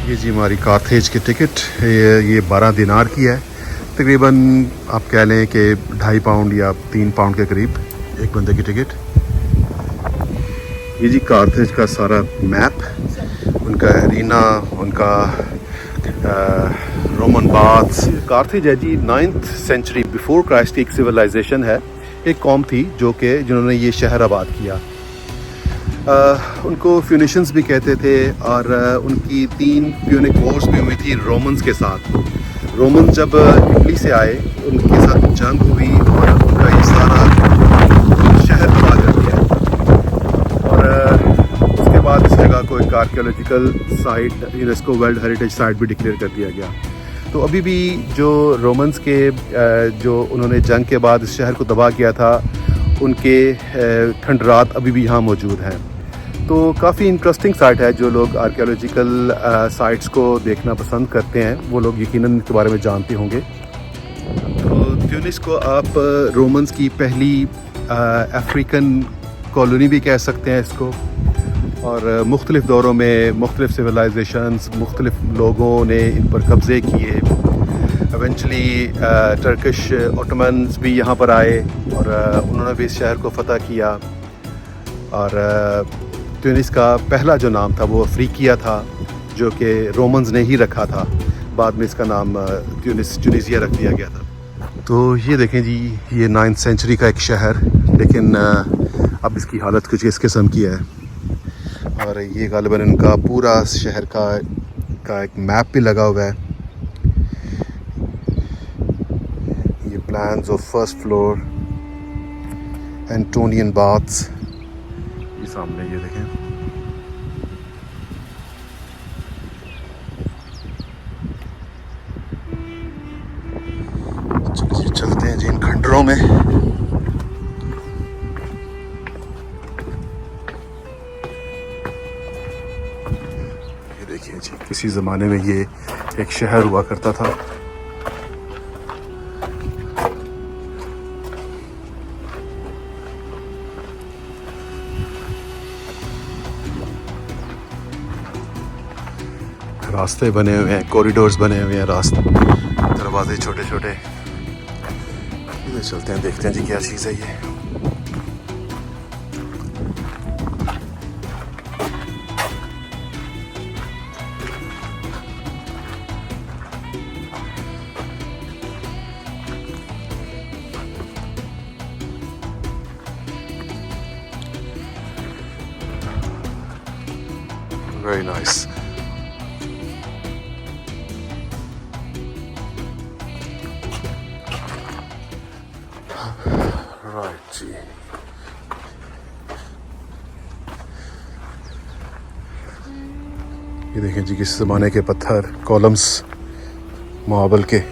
ये जी हमारी कार्थेज की टिकट ये 12 दिनार की है। तकरीबन आप कह लें कि 2.5 पाउंड या 3 पाउंड के करीब एक बंदे की टिकट। ये जी कार्थेज का सारा मैप, उनका एरिना, उनका रोमन बाथ्स। कार्थेज है जी 9th सेंचुरी बिफोर क्राइस्ट की एक सिविलाइजेशन है। एक कौम थी जिन्होंने ये शहर आबाद किया। उनको फ्यूनिशियंस भी कहते थे और उनकी 3 प्यूनिक वॉर्स भी हुई थी रोमन्स के साथ। रोमन्स जब इटली से आए उनके साथ जंग हुई और उनका ये सारा शहर आबाद कर दिया। और उसके बाद इस जगह को एक archaeological site, UNESCO world heritage site भी डिक्लेयर कर दिया गया। तो अभी भी जो रोमन्स के जो उन्होंने जंग के बाद इस शहर को दबा किया था, उनके खंडरात अभी भी यहाँ मौजूद हैं। तो काफ़ी इंटरेस्टिंग साइट है। जो लोग आर्कियोलॉजिकल साइट्स को देखना पसंद करते हैं वो लोग यकीनन इसके बारे में जानते होंगे। तो ट्यूनिस को आप रोमन्स की पहली अफ्रीकन कॉलोनी भी कह सकते हैं इसको। और मुख्तलिफ़ दौरों में मुख्तलिफ़ सिविलाइजेशंस, मुख्तलिफ़ लोगों ने इन पर कब्ज़े किए। इवेंचुअली टर्किश ऑटोमन्स भी यहाँ पर आए और उन्होंने भी इस शहर को फ़तह किया। और ट्यूनिस का पहला जो नाम था वो अफ्रीकिया था, जो कि रोमन्स ने ही रखा था। बाद में इसका नाम ट्यूनिसिया रख दिया गया था। तो ये देखें जी, ये 9th सेंचुरी का एक शहर, लेकिन अब इसकी हालत कुछ इस किस्म की है। और ये गालिबन इनका पूरा शहर का एक मैप भी लगा हुआ है। ये plans of first floor, Antonian baths, ये सामने ये देखें। चलते हैं जी इन खंडरों में। ये देखिए जी, किसी ज़माने में ये एक शहर हुआ करता था। रास्ते बने हुए हैं, कॉरिडोर्स बने हुए हैं, रास्ते, दरवाजे छोटे छोटे। इधर चलते हैं, देखते हैं जी क्या चीज़ है ये। Very nice. जी, ये देखें जी किस ज़माने के पत्थर, कॉलम्स मार्बल के।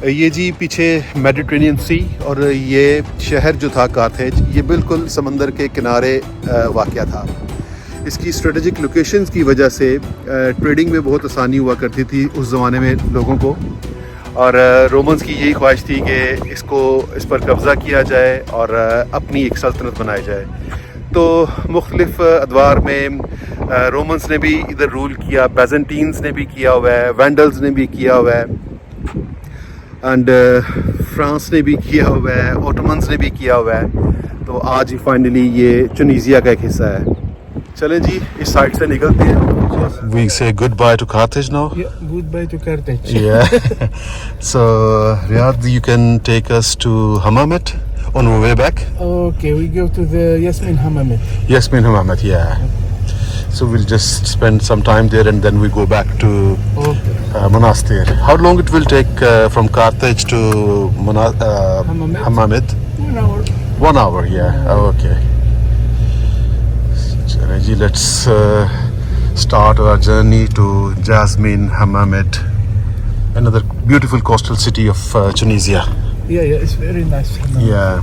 ये जी पीछे मेडिटेरेनियन सी, और ये शहर जो था कार्थेज, ये बिल्कुल समंदर के किनारे वाक़या था। इसकी स्ट्रेटेजिक लोकेशंस की वजह से ट्रेडिंग में बहुत आसानी हुआ करती थी उस ज़माने में लोगों को। और रोमन्स की यही ख्वाहिश थी कि इस पर कब्ज़ा किया जाए और अपनी एक सल्तनत बनाई जाए। तो मुख्तलिफ़ अदवार में रोमन्स ने भी इधर रूल किया, बैजेंटीन्स ने भी किया हुआ है, वैंडल्स ने भी किया हुआ है, एंड फ्रांस ने भी किया हुआ है, ऑटोमन्स ने भी किया हुआ है। तो आज ही फाइनली ये ट्यूनीसिया का एक हिस्सा है। चलें जी, इस साइड से निकलते हैं। We say goodbye to Carthage now. Yeah, goodbye to Carthage. Yeah. So Riyadh, you can take us to Hammamet on our way back. Okay, we go to the Yasmin Hammamet. Yasmin Hammamet, yeah. So we'll just spend some time there and then we go back to Monastir. How long it will take from Carthage to Hammamet? 1 hour. 1 hour, yeah. Oh, okay. Chalo ji, let's start our journey to Yasmin Hammamet, another beautiful coastal city of Tunisia. Yeah, it's very nice. Yeah.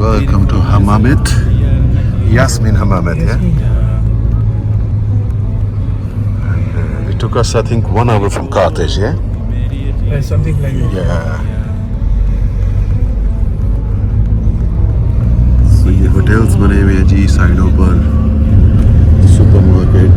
Welcome to Hammamet. Yasmin Hammamet, yeah? And it took us, I think, 1 hour from Carthage, yeah? Yeah, something like that. Yeah. So ये hotels बने हुए हैं जी साइडों पर, supermarket.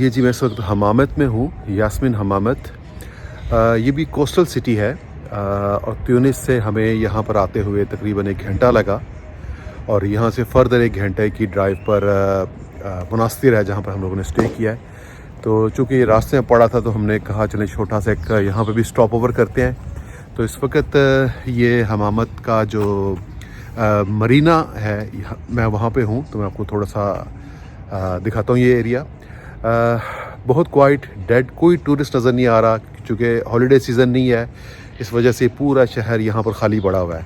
ये जी मैं इस वक्त हमामत में हूँ, यास्मिन हमामत. ये भी कोस्टल सिटी है और ट्यूनिस से हमें यहाँ पर आते हुए तकरीबन 1 घंटा लगा और यहाँ से फर्दर 1 घंटे की ड्राइव पर मुनास्तिर है जहाँ पर हम लोगों ने स्टे किया है. तो चूँकि ये रास्ते में पड़ा था तो हमने कहा चलें छोटा सा एक यहाँ पर भी स्टॉप ओवर करते हैं. तो इस वक्त ये हमामत का जो मरीना है मैं वहाँ पे हूँ, तो मैं आपको थोड़ा सा दिखाता हूँ ये एरिया. बहुत क्वाइट डेड, कोई टूरिस्ट नज़र नहीं आ रहा क्योंकि हॉलीडे सीज़न नहीं है, इस वजह से पूरा शहर यहाँ पर खाली पड़ा हुआ है.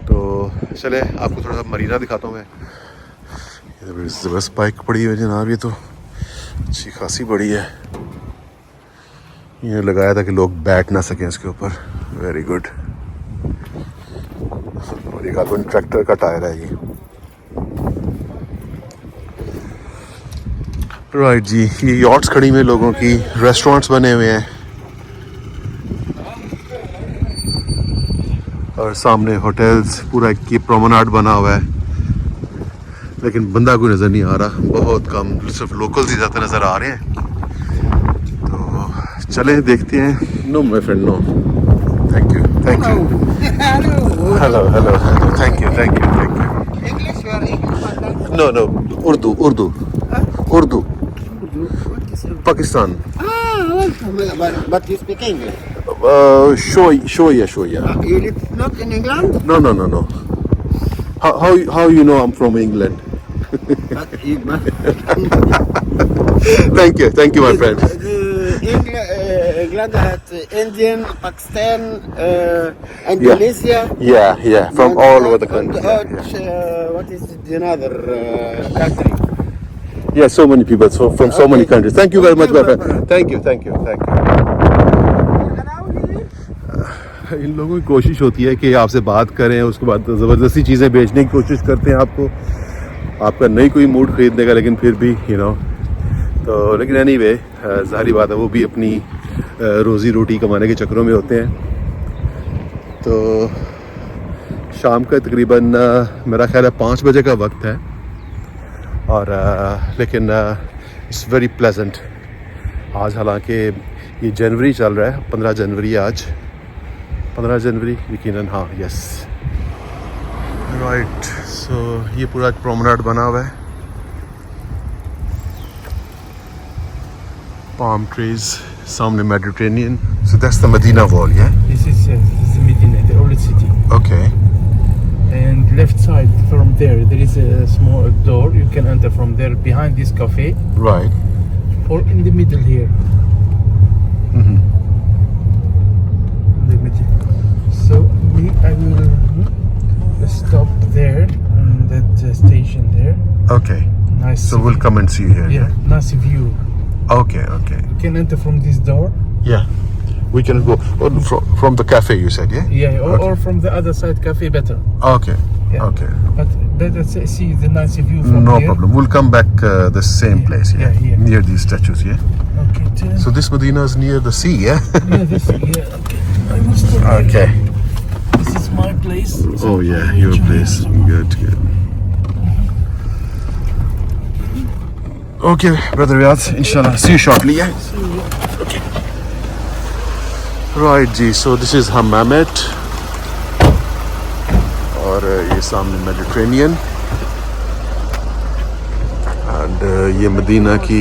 तो चले आपको थोड़ा सा मरीना दिखाता हूँ मैं. ये ज़बरदस्त बाइक पड़ी हुई है जनाब, ये तो अच्छी खासी बड़ी है. ये लगाया था कि लोग बैठ ना सकें इसके ऊपर. Very good. और ये कार्बन ट्रैक्टर का टायर है ये. राइट जी, ये यॉट्स खड़ी हुई लोगों की, रेस्टोरेंट्स बने हुए हैं और सामने होटल्स, पूरा एक ये प्रोमेनाड बना हुआ है. लेकिन बंदा कोई नज़र नहीं आ रहा, बहुत कम, सिर्फ लोकल्स ही ज़्यादा नज़र आ रहे हैं. तो चलें देखते हैं. No my friend, no thank you. Thank you. Hello hello hello. Thank you thank you thank you. English, you are English? No no, Urdu Urdu Urdu. Pakistan. But you speak English? Shoya. You live not in England? No. How you know I'm from England? But you, Thank you, my friend. England has Indian, Pakistan, Indonesia. Yeah, from and, all over the country. What is the another country? Yeah, so many people from so many Okay. countries. Thank you very much, my friend. Thank you. इन लोगों की कोशिश होती है कि आपसे बात करें, उसके बाद ज़बरदस्ती चीज़ें बेचने की कोशिश करते हैं आपको. आपका नहीं कोई मूड खरीदने का, लेकिन फिर भी तो लेकिन एनीवे ज़ाहिर बात है वो भी अपनी रोज़ी रोटी कमाने के चक्करों में होते हैं. तो शाम का तकरीबन मेरा ख्याल है 5 बजे का वक्त है और लेकिन इट्स वेरी प्लेजेंट। आज हालांकि ये जनवरी चल रहा है, 15 जनवरी आज, 15 जनवरी यकीनन, हाँ यस राइट। सो ये पूरा प्रोमेनाड बना हुआ है, palm trees, सामने Mediterranean. So that's the Medina wall, yeah? This is the Medina, the old city. Okay. And left side from there is a small door. You can enter from there behind this cafe, Right. or in the middle here. Mm-hmm. The middle. So I will stop there on that station there. Okay. Nice. So we'll come and see you here. Yeah, nice view. Okay, okay. You can enter from this door. Yeah. We can go from the cafe, you said, yeah? Yeah, or, Okay. or from the other side cafe better. Okay. Yeah. Okay. But better see the nice view from No here. problem. We'll come back the same place, yeah? Yeah, yeah. Near these statues, yeah? Okay. So this Medina is near the sea, yeah? Yeah, this. Yeah. Okay. I will stop here. Okay. This is my place. Oh yeah, your place. Good, good. Okay, brother Riyadh, inshallah. See you shortly, yeah? Okay. Right, ji. So this is Hammamet. और ये सामने Mediterranean. And ये Medina की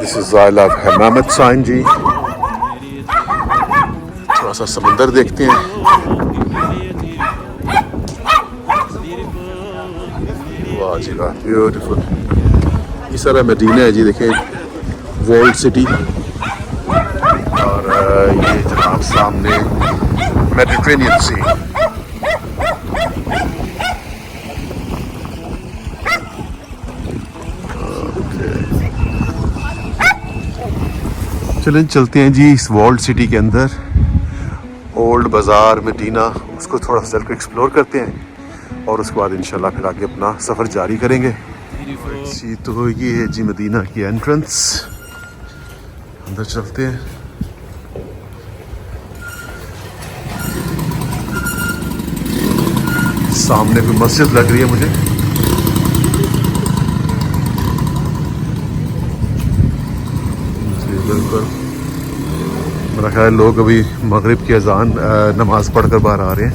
This is I love Hammamet sign जी. थोड़ा सा समंदर देखते हैं. वाह जी वाह, ब्यूटीफुल. ये सारा मदीना है जी, देखें वॉल्ड सिटी. और ये जनाब सामने मेडिटेरेनियन सी. चलें चलते हैं जी इस वॉल्ड सिटी के अंदर. ओल्ड बाज़ार मदीना, उसको थोड़ा सा चल कर एक्सप्लोर करते हैं और उसके बाद इंशाल्लाह फिर आगे अपना सफ़र जारी करेंगे. जी तो ये है जी मदीना की एंट्रेंस. अंदर चलते हैं. सामने कोई मस्जिद लग रही है मुझे. जी बिल्कुल. मेरा ख्याल लोग अभी मगरिब की अजान नमाज पढ़कर बाहर आ रहे हैं.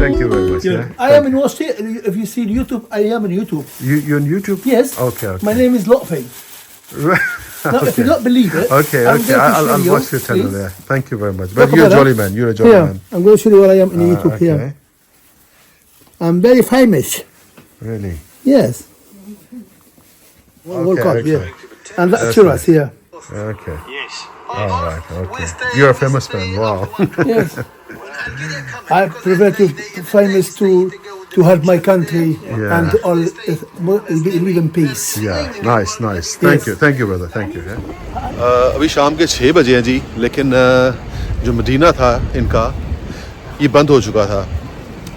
Thank you very much. Yeah. I am in Washington. If you see YouTube, I am on YouTube. You're on YouTube? Yes. Okay, okay. My name is Lotfi. Now, if you don't believe it, Okay, I'm okay. going to I'll show you, watch your channel please. there. Thank you very much. Look But you're a about jolly that. man. You're a jolly Here, man. I'm going to show you where I am in YouTube Okay. here. I'm very famous. Really? Yes. Okay, World Cup, okay. yeah. And that's That's Churras nice. here. Okay. All right. Okay. You're a famous man. Wow. Yes. I prefer to famous to help my country Yeah. and all live in peace. Yeah. Nice, nice. Thank you. Thank you, brother. Thank you. अभी शाम के 6 बजे हैं जी, लेकिन जो Medina था इनका ये बंद हो चुका था.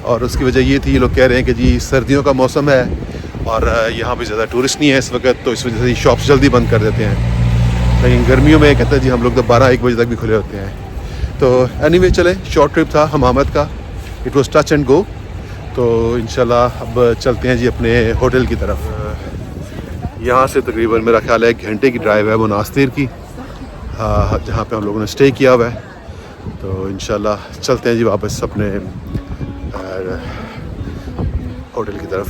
और उसकी वजह ये थी, ये लोग कह रहे हैं कि जी सर्दियों का मौसम है और यहाँ पे ज़्यादा टूरिस्ट नहीं है इस वक्त, तो इस वजह से शॉप्स जल्दी बंद कर देते हैं. लेकिन गर्मियों में कहते हैं जी हम लोग तो 12-1 बजे तक भी खुले होते हैं. तो एनीवे चले, शॉर्ट ट्रिप था हमामत का. It was touch and go. तो इंशाल्लाह अब चलते हैं जी अपने होटल की तरफ. यहाँ से तकरीबन मेरा ख्याल है 1 घंटे की ड्राइव है मुनास्तिर की, जहाँ पे हम लोगों ने स्टे किया हुआ है. तो इंशाल्लाह चलते हैं जी वापस अपने होटल की तरफ.